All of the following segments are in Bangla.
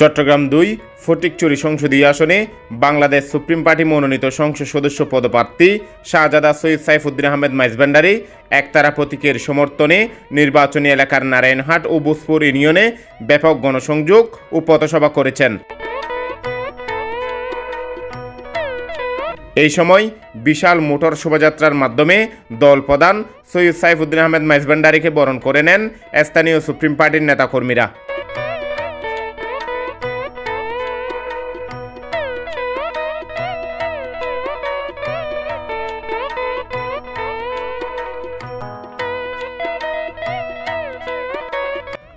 চট্টগ্রাম ২ ফটিকছড়ি সংসদীয় আসনে বাংলাদেশ সুপ্রিম পার্টি মনোনীত সংসদ সদস্য পদপ্রার্থী শাহজাদা সৈয়দ সাইফুদ্দিন আহমেদ মাইজভান্ডারী একতারা প্রতীকের সমর্থনে নির্বাচনী এলাকার নারায়ণহাট ও বুসপুর ইউনিয়নে ব্যাপক গণসংযোগ ও পথসভা করেছেন। এই সময় বিশাল মোটর শোভাযাত্রার মাধ্যমে দল প্রধান সৈয়দ সাইফুদ্দিন আহমেদ মাইজভান্ডারীকে বরণ করে নেন স্থানীয় সুপ্রিম পার্টির নেতাকর্মীরা।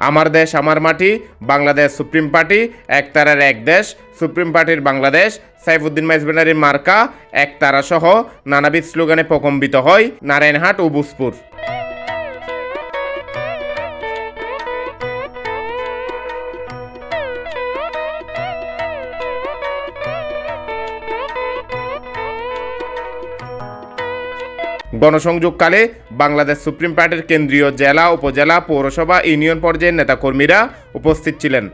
আমার দেশ আমার মাটি, বাংলাদেশ সুপ্রিম পার্টি, একতারার এক দেশ, সুপ্রিম পার্টির বাংলাদেশ, সাইফুদ্দিন মাইজভান্ডারীর মার্কা, একতারা সহ নানাবিধ স্লোগানে প্রকম্পিত হয় নারায়ণহাট ও বুসপুর। গণসংযোগকালে বাংলাদেশ সুপ্রিম পার্টির কেন্দ্রীয় জেলা, উপজেলা, পৌরসভা, ইউনিয়ন পর্যায়ের নেতাকর্মীরা উপস্থিত ছিলেন।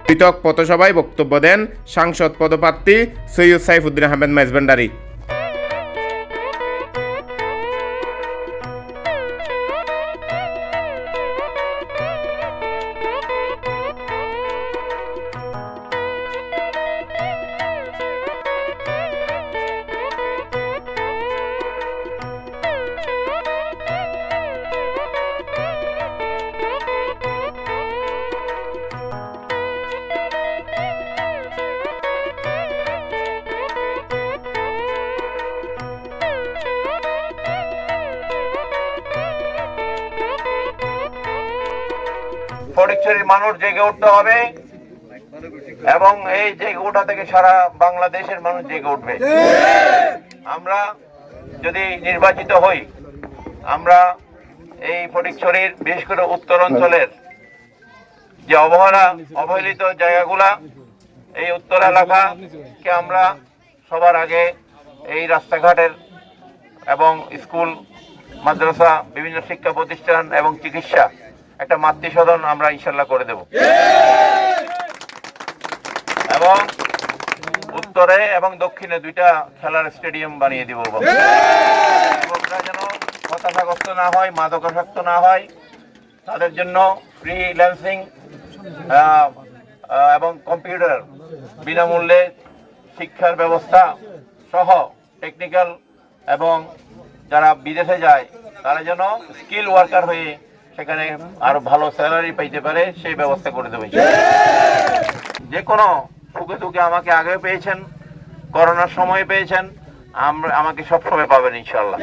পৃথক পথসভায় বক্তব্য দেন সাংসদ পদপ্রার্থী সৈয়দ সাইফুদ্দিন আহমেদ মাইজভান্ডারী। ফটিকছড়ির মানুষ জেগে উঠতে হবে এবং এই জেগে ওঠা থেকে সারা বাংলাদেশের মানুষ জেগে উঠবে। আমরা যদি নির্বাচিত হই, আমরা এই ফটিকছড়ির বিশেষ করে উত্তর অঞ্চলের যে অবহেলিত জায়গাগুলা, এই উত্তর এলাকাকে আমরা সবার আগে এই রাস্তাঘাটের এবং স্কুল, মাদ্রাসা, বিভিন্ন শিক্ষা প্রতিষ্ঠান এবং চিকিৎসা একটা মাতৃসদন আমরা ইনশাল্লাহ করে দেব এবং উত্তরে এবং দক্ষিণে দুইটা খেলার স্টেডিয়াম বানিয়ে দিব। যুবকরা যেন হতাশাগ্রস্ত না হয়, মাদকাসক্ত না হয়, তাদের জন্য ফ্রিল্যান্সিং এবং কম্পিউটার বিনামূল্যে শিক্ষার ব্যবস্থা সহ টেকনিক্যাল এবং যারা বিদেশে যায় তারা যেন স্কিল ওয়ার্কার হয়ে সেখানে আরো ভালো স্যালারি পাইতে পারে, সেই ব্যবস্থা করে দেবে। যে কোনো সুখে দুঃখে আমাকে আগে পেয়েছেন, করোনার সময় পেয়েছেন, আমাকে সবসময় পাবেন ইনশাল্লাহ।